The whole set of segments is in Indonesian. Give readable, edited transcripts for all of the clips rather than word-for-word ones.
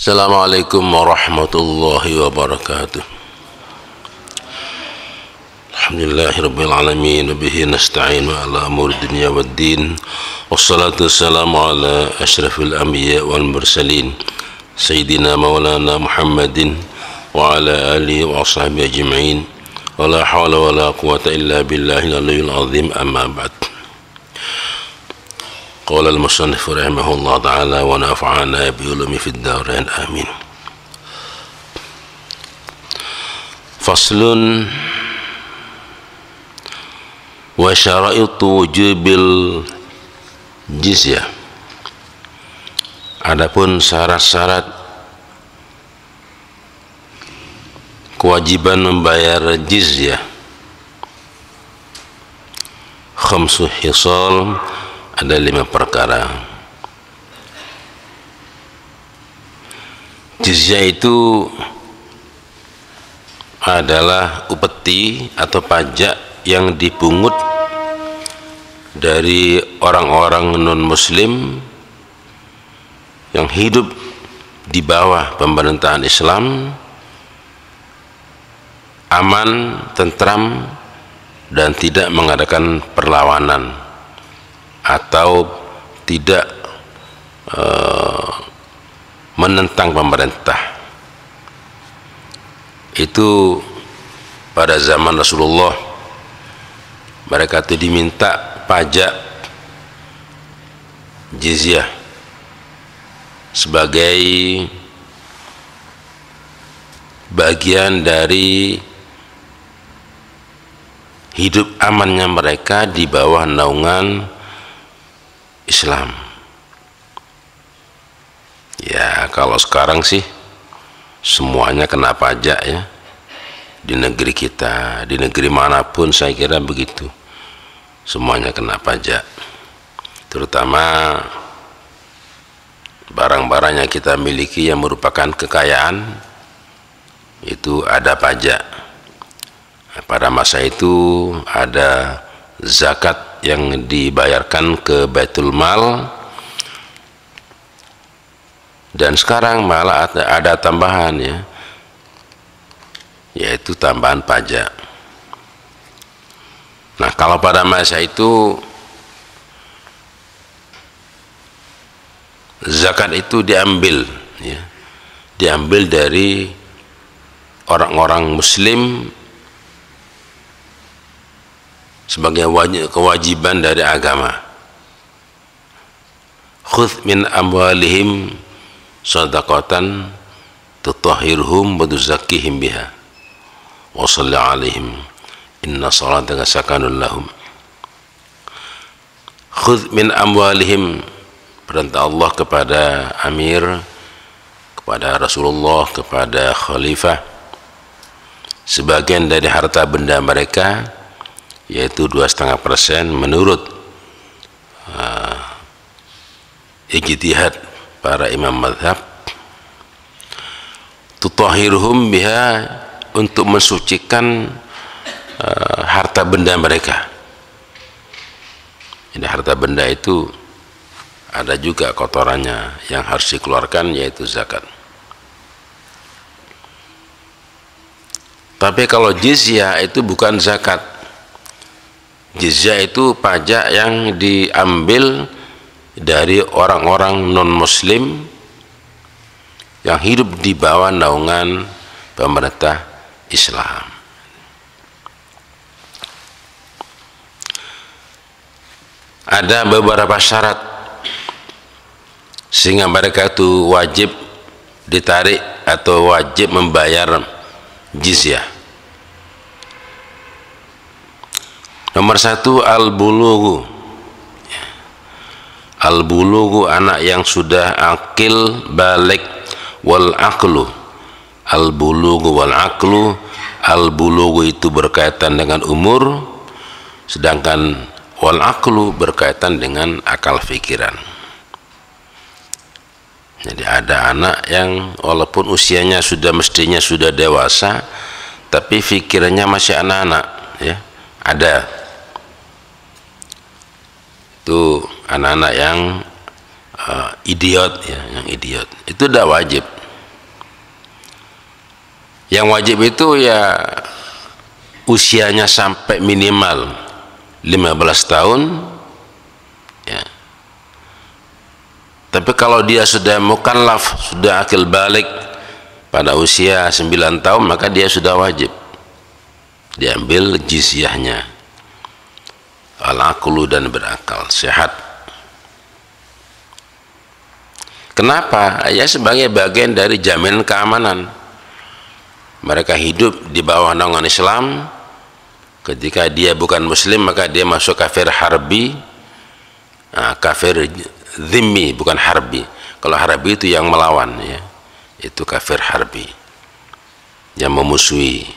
Assalamualaikum warahmatullahi wabarakatuh. Alhamdulillahirabbil alamin wa bihi nasta'in ala umuri dunya waddin. Wassalatu wassalamu ala asyrafil anbiya wal mursalin sayyidina maulana Muhammadin wa ala alihi wa ashabihi ajma'in. Wa la hawla wa la quwwata illa billahil aliyyil azim, amma ba'd. Qala al-musannif rahimahullah ta'ala wa nafa'ana bi ulumi fid darain amin. Faslun wa syara'itu wujubil jizyah. Adapun syarat-syarat kewajiban membayar jizyah, khamsu hisal, ada 5 perkara. Jizyah itu adalah upeti atau pajak yang dipungut dari orang-orang non-muslim yang hidup di bawah pemerintahan Islam, aman, tentram, dan tidak mengadakan perlawanan atau tidak menentang pemerintah. Itu pada zaman Rasulullah mereka itu diminta pajak jizyah sebagai bagian dari hidup amannya mereka di bawah naungan Islam. Ya, kalau sekarang sih semuanya kena pajak ya, di negeri kita, di negeri manapun saya kira begitu, semuanya kena pajak. Terutama barang-barang yang kita miliki yang merupakan kekayaan itu ada pajak. Pada masa itu ada zakat yang dibayarkan ke Baitul Mal, dan sekarang malah ada tambahan ya, yaitu tambahan pajak. Nah, kalau pada masa itu zakat itu diambil ya, diambil dari orang-orang muslim sebagai kewajiban dari agama. Khudh min amwalihim shadaqatan tutahhirhum wa tuzakkihim biha wa shalli alaihim inna salataka sakanun lahum. Khudh min amwalihim, perintah Allah kepada Amir, kepada Rasulullah, kepada Khalifah, sebagian dari harta benda mereka, yaitu 2,5% menurut ijtihad para imam mazhab, tutahhirhum biha, untuk mensucikan harta benda mereka. Jadi harta benda itu ada juga kotorannya yang harus dikeluarkan, yaitu zakat. Tapi kalau jizyah itu bukan zakat. Jizyah itu pajak yang diambil dari orang-orang non-muslim yang hidup di bawah naungan pemerintah Islam. Ada beberapa syarat sehingga mereka itu wajib ditarik atau wajib membayar jizyah. Nomor 1, al-bulughu. Al-bulughu, anak yang sudah akil balik, wal aqlu. Al-bulughu wal aqlu. Al-bulughu itu berkaitan dengan umur, sedangkan wal aqlu berkaitan dengan akal pikiran. Jadi ada anak yang walaupun usianya mestinya sudah dewasa, tapi pikirannya masih anak-anak ya. Ada itu anak-anak yang idiot ya, yang idiot itu tidak wajib Yang wajib itu ya usianya sampai minimal 15 tahun ya. Tapi kalau dia sudah mukallaf, sudah akil balik pada usia 9 tahun, maka dia sudah wajib diambil jizyahnya. Al-aqlu, dan berakal sehat. Kenapa? Ya sebagai bagian dari jaminan keamanan. Mereka hidup di bawah naungan Islam. Ketika dia bukan muslim, maka dia masuk kafir harbi. Nah, kafir zimmi, bukan harbi. Kalau harbi itu yang melawan ya. Itu kafir harbi, yang memusuhi,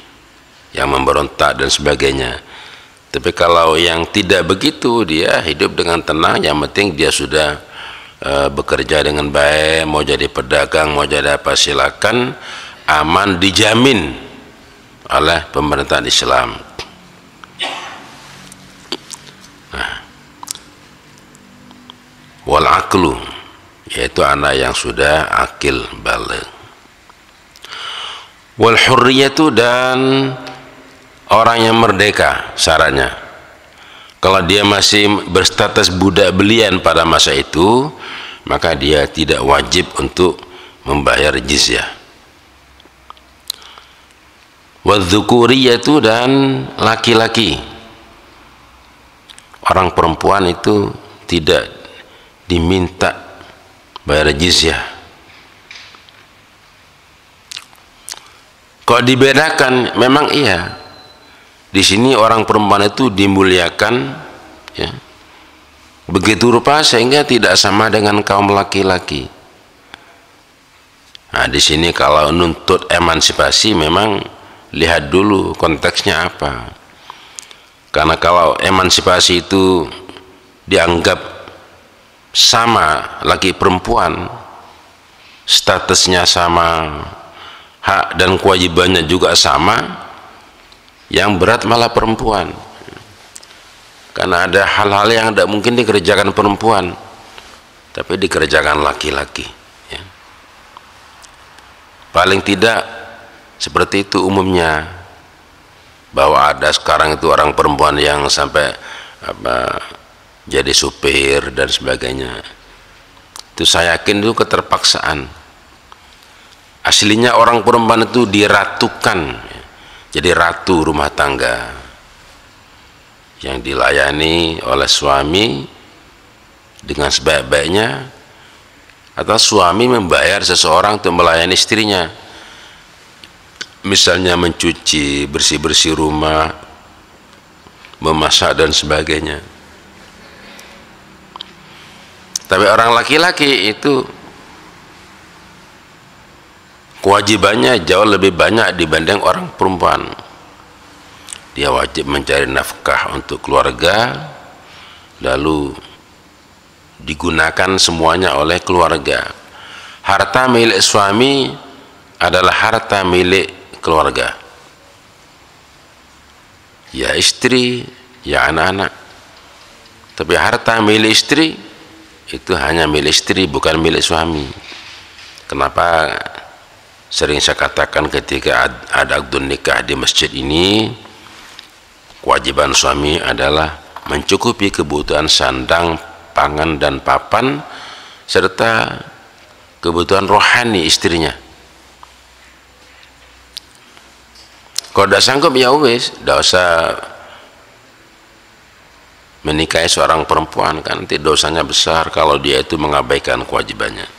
yang memberontak dan sebagainya. Tapi kalau yang tidak begitu, dia hidup dengan tenang, yang penting dia sudah bekerja dengan baik, mau jadi pedagang, mau jadi apa silakan, aman, dijamin oleh pemerintahan Islam. Nah, wal aqlu, yaitu anak yang sudah akil balik. Wal hurriyatu, dan orang yang merdeka syaratnya. Kalau dia masih berstatus budak belian pada masa itu, maka dia tidak wajib untuk membayar jizyah. Wadzukuriyatu, dan laki-laki. Orang perempuan itu tidak diminta bayar jizyah. Kok dibedakan? Memang iya. Di sini orang perempuan itu dimuliakan, ya, begitu rupa sehingga tidak sama dengan kaum laki-laki. Nah, di sini kalau nuntut emansipasi memang lihat dulu konteksnya apa. Karena kalau emansipasi itu dianggap sama laki perempuan, statusnya sama, hak dan kewajibannya juga sama, yang berat malah perempuan. Karena ada hal-hal yang tidak mungkin dikerjakan perempuan, tapi dikerjakan laki-laki ya. Paling tidak seperti itu umumnya, bahwa ada sekarang itu orang perempuan yang sampai jadi supir dan sebagainya. Itu saya yakin itu keterpaksaan. Aslinya orang perempuan itu diratukan ya. Jadi ratu rumah tangga yang dilayani oleh suami dengan sebaik-baiknya, atau suami membayar seseorang untuk melayani istrinya, misalnya mencuci, bersih-bersih rumah, memasak dan sebagainya. Tapi orang laki-laki itu kewajibannya jauh lebih banyak dibanding orang perempuan. Dia wajib mencari nafkah untuk keluarga, lalu digunakan semuanya oleh keluarga. Harta milik suami adalah harta milik keluarga, ya istri, ya anak-anak. Tapi harta milik istri itu hanya milik istri, bukan milik suami. Kenapa sering saya katakan ketika ada akdun nikah di masjid ini, kewajiban suami adalah mencukupi kebutuhan sandang, pangan dan papan, serta kebutuhan rohani istrinya. Kalau tidak sanggup ya wis, tidak usah menikahi seorang perempuan, kan nanti dosanya besar kalau dia itu mengabaikan kewajibannya.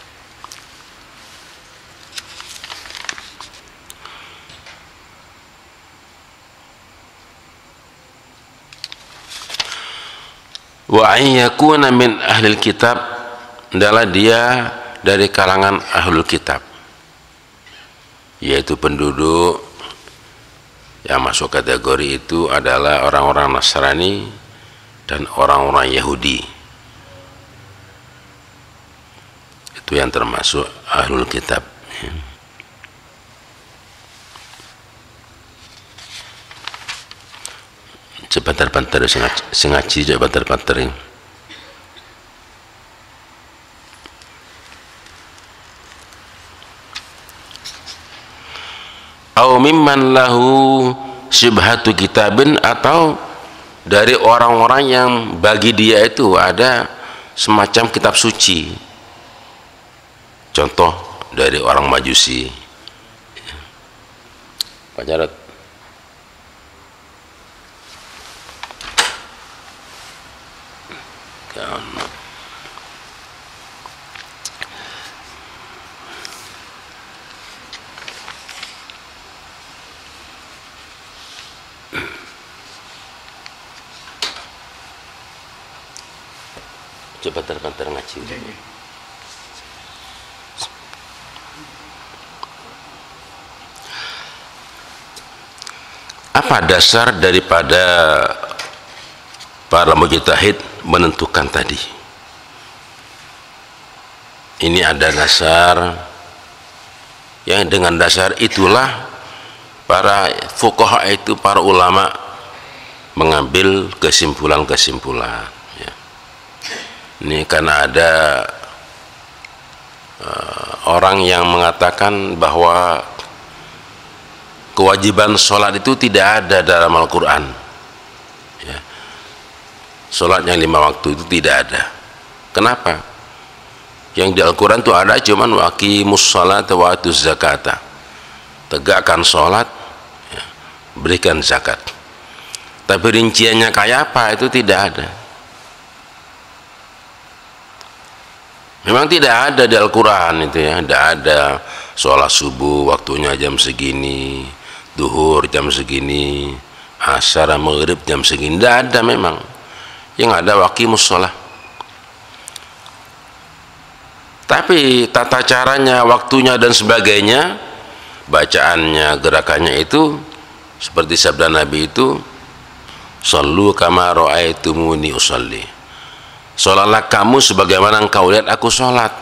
Wa ayyakuna min ahlil kitab, adalah dia dari kalangan ahlul kitab, yaitu penduduk yang masuk kategori itu adalah orang-orang Nasrani dan orang-orang Yahudi. Itu yang termasuk ahlul kitab. Sebentar-bentar sengaji aja bentar-bentar ini. au mimman lahu syubhatu kitabin, atau dari orang-orang yang bagi dia itu ada semacam kitab suci. Contoh dari orang Majusi. Pak Jarod. Coba terbentar ngaji. Apa dasar daripada para mujtahid menentukan tadi? Ini ada dasar, yang dengan dasar itulah para fuqaha itu, para ulama mengambil kesimpulan-kesimpulan. Ya. Ini karena ada orang yang mengatakan bahwa kewajiban sholat itu tidak ada dalam Al-Quran. Ya. Sholat yang 5 waktu itu tidak ada. Kenapa? Yang di Al-Quran itu ada cuman waqimus sholata wa atuz zakata, tegakkan sholat, ya, berikan zakat. Tapi rinciannya kayak apa itu tidak ada. Memang tidak ada di Al-Quran itu, ya. Tidak ada sholat subuh waktunya jam segini, duhur jam segini, asar maghrib jam segini. Tidak ada memang. Yang ada waqimus sholat. Tapi tata caranya, waktunya dan sebagainya, bacaannya, gerakannya itu seperti sabda Nabi itu, shollu kama ra'aitumuni usolli. Sholatlah kamu sebagaimana engkau lihat aku sholat.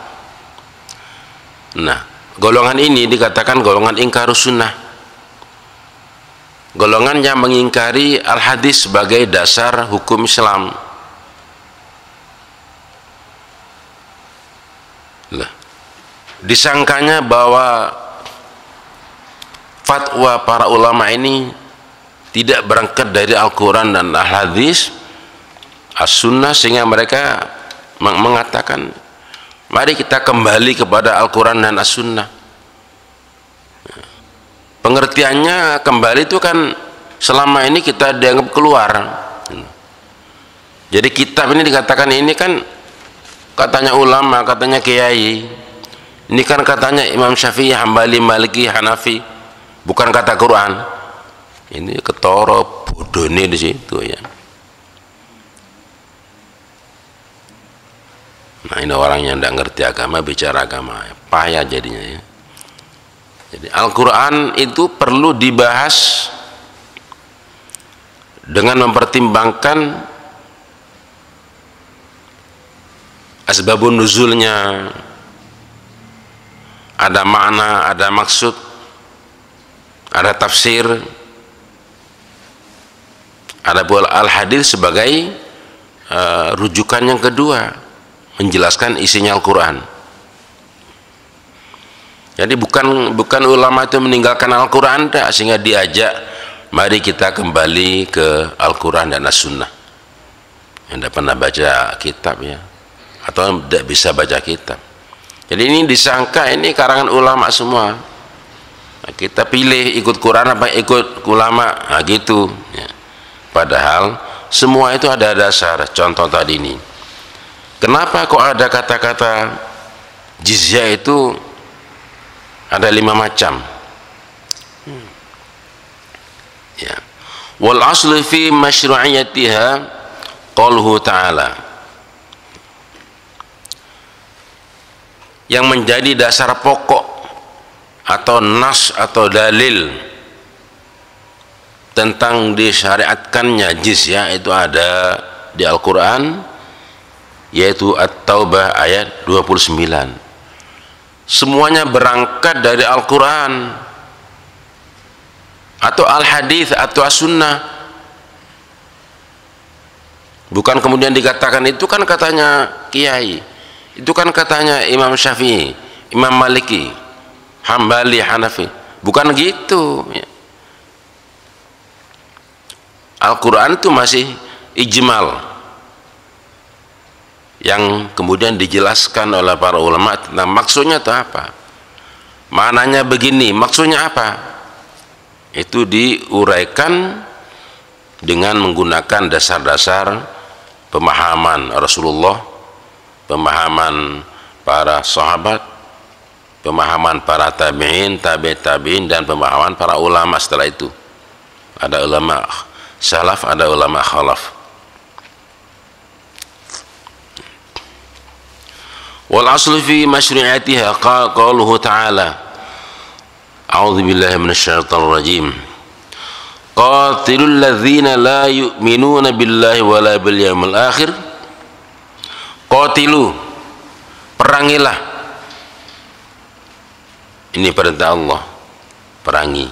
Nah, golongan ini dikatakan golongan ingkarus sunnah, golongan yang mengingkari al-hadis sebagai dasar hukum Islam. Lah, disangkanya bahwa fatwa para ulama ini tidak berangkat dari Al-Quran dan al-hadis, as-sunnah, sehingga mereka mengatakan mari kita kembali kepada Al-Quran dan as-sunnah. Pengertiannya kembali itu kan selama ini kita dianggap keluar. Jadi kitab ini dikatakan ini kan katanya ulama, katanya kiai, ini kan katanya Imam Syafi'i, Hambali, Maliki, Hanafi, bukan kata Quran. Ini ketoro bodone di situ, ya. Nah, ini orang yang tidak ngerti agama bicara agama, payah jadinya, ya. Jadi Al-Quran itu perlu dibahas dengan mempertimbangkan asbabun nuzulnya, ada makna, ada maksud, ada tafsir, ada pula al-hadis sebagai rujukan yang kedua, menjelaskan isinya Al-Quran. Jadi bukan ulama itu meninggalkan Al-Quran, sehingga diajak mari kita kembali ke Al-Quran dan As-Sunnah. Yang tidak pernah baca kitab, ya, atau tidak bisa baca kitab. Jadi ini disangka ini karangan ulama semua. Nah, kita pilih ikut Quran apa ikut ulama, nah gitu, ya. Padahal semua itu ada dasar. Contoh tadi ini, kenapa kok ada kata-kata jizyah itu ada 5 macam, ya. Wal aslu fi masyru'iyatiha qauluhu ta'ala, yang menjadi dasar pokok atau nas atau dalil tentang disyariatkannya jizyah itu ada di Al-Quran, yaitu At-Taubah ayat 29. Semuanya berangkat dari Al-Quran atau Al-Hadis atau As-Sunnah. Bukan kemudian dikatakan itu kan katanya kiai, itu kan katanya Imam Syafi'i, Imam Maliki, Hambali, Hanafi. Bukan gitu ya. Al-Quran itu masih ijmal yang kemudian dijelaskan oleh para ulama tentang maksudnya itu apa, maknanya begini, maksudnya apa, itu diuraikan dengan menggunakan dasar-dasar pemahaman Rasulullah, pemahaman para sahabat, pemahaman para tabi'in, tabi'in, dan pemahaman para ulama setelah itu. Ada ulama salaf, ada ulama khalaf. Wal aslu fi masyru'iyatiha qauluhu ta'ala, a'udzu billahi minasyaitonir rajim, qatilul ladzina la yu'minuna billahi wala bil yaumil akhir. Qatilu, perangilah. Ini perintah Allah, perangi.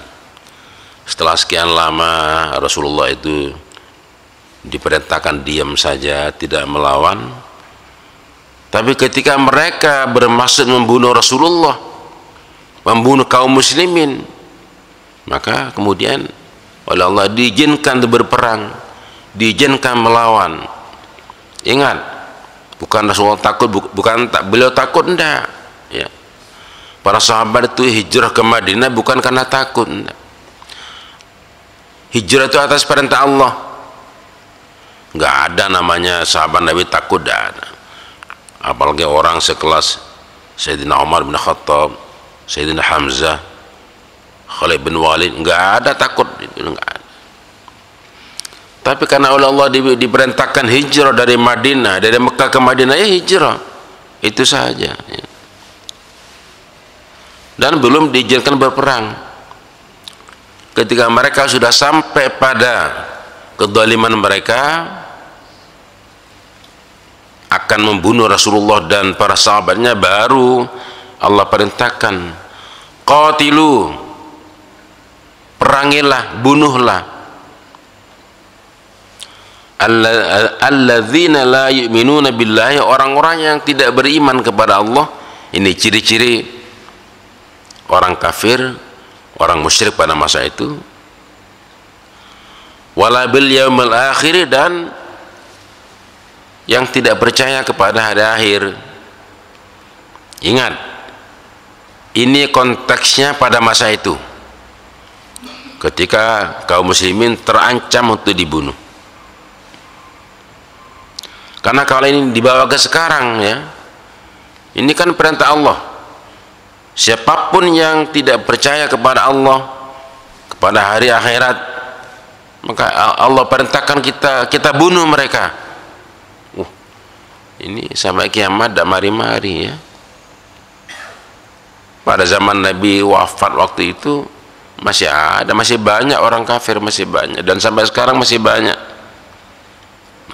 Setelah sekian lama Rasulullah itu diperintahkan diam saja, tidak melawan. Tapi ketika mereka bermaksud membunuh Rasulullah, membunuh kaum muslimin, maka kemudian oleh Allah diizinkan berperang, diizinkan melawan. Ingat, bukan Rasulullah takut, bukan beliau takut, enggak ya. Para sahabat itu hijrah ke Madinah bukan karena takut, enggak. Hijrah itu atas perintah Allah. Enggak ada namanya sahabat Nabi takut, enggak ada. Apalagi orang sekelas Sayyidina Umar bin Khattab, Sayyidina Hamzah, Khalid bin Walid, enggak ada takut, itu enggak ada. Tapi karena oleh Allah diperintahkan hijrah dari Madinah, dari Mekah ke Madinah, ya hijrah, itu saja ya. Dan belum diizinkan berperang. Ketika mereka sudah sampai pada kezaliman mereka, akan membunuh Rasulullah dan para sahabatnya, baru Allah perintahkan, qatilu, perangilah, bunuhlah alladzina la yu'minuna billahi, orang-orang yang tidak beriman kepada Allah. Ini ciri-ciri orang kafir, orang musyrik pada masa itu. Wala bil yaumil akhir, dan yang tidak percaya kepada hari akhir. Ingat, ini konteksnya pada masa itu, ketika kaum muslimin terancam untuk dibunuh. Karena kalau ini dibawa ke sekarang ya, ini kan perintah Allah. Siapapun yang tidak percaya kepada Allah, kepada hari akhirat, maka Allah perintahkan kita bunuh mereka. Ini sampai kiamat dan mari-mari ya. Pada zaman Nabi wafat waktu itu masih ada, masih banyak orang kafir, masih banyak, dan sampai sekarang masih banyak.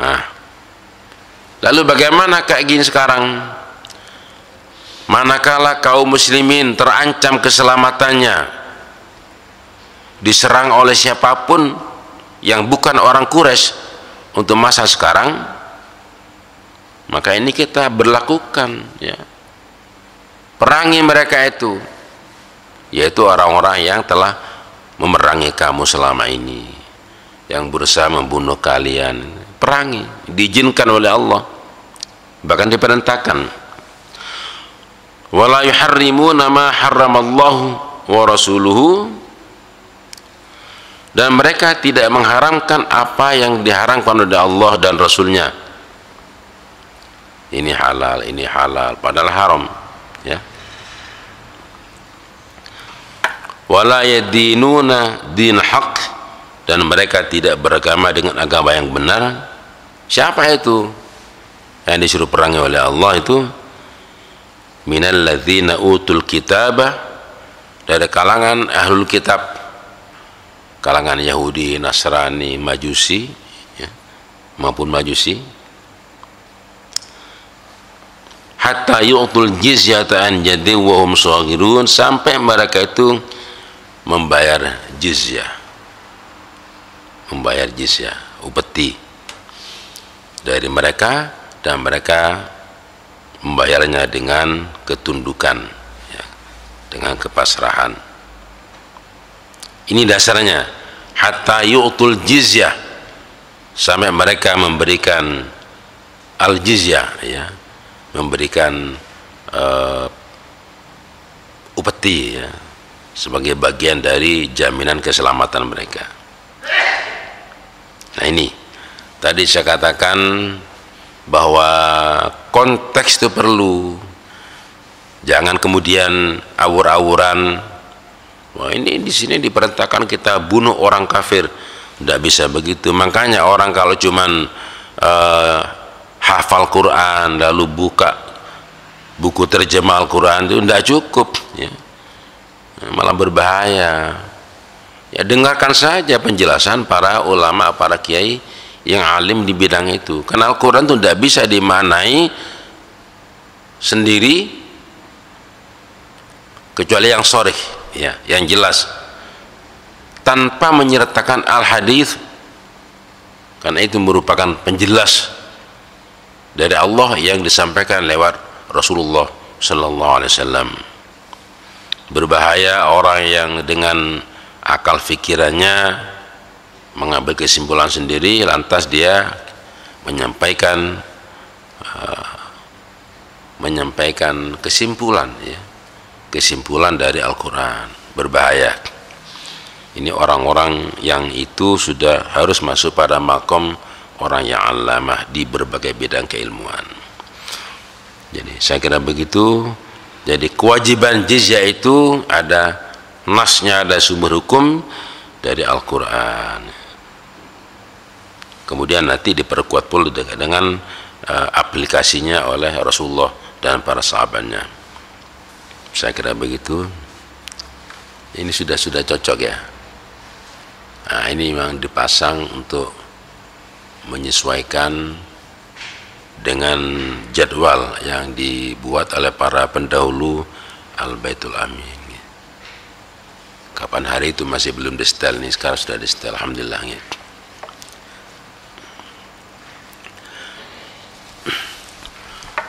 Nah, lalu bagaimana kayak gini sekarang? Manakala kaum muslimin terancam keselamatannya, diserang oleh siapapun yang bukan orang Quraisy untuk masa sekarang, maka ini kita berlakukan ya, perangi mereka itu, yaitu orang-orang yang telah memerangi kamu selama ini, yang berusaha membunuh kalian. Perangi, diizinkan oleh Allah, bahkan diperintahkan. Wala yuharrimuna ma harramallahu wa rasuluhu, dan mereka tidak mengharamkan apa yang diharamkan oleh Allah dan Rasulnya. Ini halal, padahal haram ya. Wala yadinuna din haq, dan mereka tidak beragama dengan agama yang benar. Siapa itu yang disuruh perangi oleh Allah itu? Minal ladzina utul kitabah, dari kalangan ahlul kitab, kalangan Yahudi, Nasrani, Majusi ya, maupun Majusi. Hatta yu'tul jizyata an yadin wa hum shaghirun, sampai mereka itu membayar jizyah, upeti dari mereka, dan mereka membayarnya dengan ketundukan ya, dengan kepasrahan. Ini dasarnya, hatta yu'tul jizyah, sampai mereka memberikan al-jizyah, ya, memberikan upeti, ya, sebagai bagian dari jaminan keselamatan mereka. Nah, ini tadi saya katakan bahwa konteks itu perlu, jangan kemudian awur-awuran. Wah, ini di sini diperintahkan kita bunuh orang kafir, tidak bisa begitu. Makanya orang kalau cuman hafal Quran lalu buka buku terjemah Al-Quran itu tidak cukup, ya, malah berbahaya. Ya, dengarkan saja penjelasan para ulama, para kiai yang alim di bidang itu. Karena Al-Quran itu tidak bisa dimaknai sendiri kecuali yang sharih, ya, yang jelas, tanpa menyertakan al-hadis, karena itu merupakan penjelas dari Allah yang disampaikan lewat Rasulullah Sallallahu Alaihi Wasallam. Berbahaya orang yang dengan akal fikirannya mengambil kesimpulan sendiri, lantas dia menyampaikan kesimpulan, ya, kesimpulan dari Al-Quran. Berbahaya. Ini orang-orang yang itu sudah harus masuk pada makom orang yang alamah di berbagai bidang keilmuan. Jadi saya kira begitu. Jadi kewajiban jizyah itu ada nasnya, ada sumber hukum dari Al-Quran. Kemudian nanti diperkuat pula dengan aplikasinya oleh Rasulullah dan para sahabatnya. Saya kira begitu. Ini sudah cocok, ya. Nah, ini memang dipasang untuk menyesuaikan dengan jadwal yang dibuat oleh para pendahulu Al-Baitul Amin. Kapan hari itu masih belum disetel, nih sekarang sudah disetel, alhamdulillah, ya.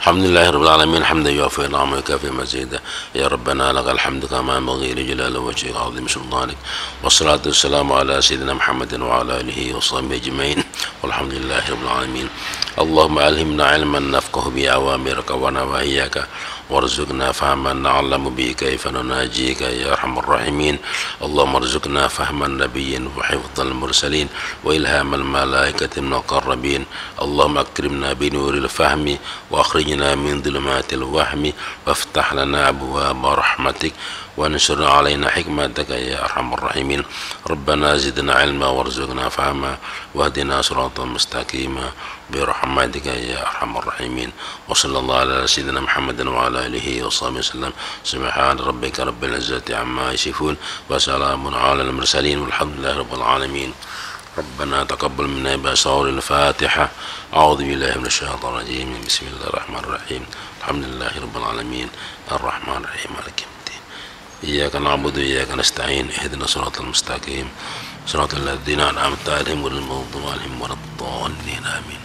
Alhamdulillahirabbil alamin, hamdan yuwaffi ni'amahu wa yukafi mazidah. Ya Rabbana lakal hamdu kama yanbaghi li jalali wajhika wa 'azimi sultanik. Wassalatu wassalamu ala sayyidina Muhammadin wa ala alihi wa sahbihi ajmain. Walhamdulillahirabbil alamin. Allahumma alhimna 'ilman nafqahu bi awamirika wa nawahyaka warzuqna fahman na'lamu bi kayfa nunajika ya arhamar rahimin. Allahumma arzuqna fahman nabiyyin wa hifdzal mursalin wa ilhamal malaikati muqarrabin. Allahumma akrimna bi nuril fahmi wa akhrijna min dhulumatil wahmi waftah lana abwaaba rahmatik وانشر علينا حكمتك يا أرحم الراحمين. ربنا زدنا علما وارزقنا فهما واهدنا صراطا مستقيما برحمتك يا أرحم الراحمين. وصلى الله على سيدنا محمد وعلى آله وصحبه وسلم. سبحان ربك رب العزة عما يصفون وسلام على المرسلين والحمد لله رب العالمين. ربنا تقبل منا بأسرار الفاتحة. أعوذ بالله من الشيطان الرجيم. بسم الله الرحمن الرحيم. الحمد لله رب العالمين الرحمن الرحيم مالك يوم الدين. إياك نعبد وإياك نستعين. اهدنا الصراط المستقيم صراط الذين أنعمت عليهم غير المغضوب عليهم ولا الضالين. آمين.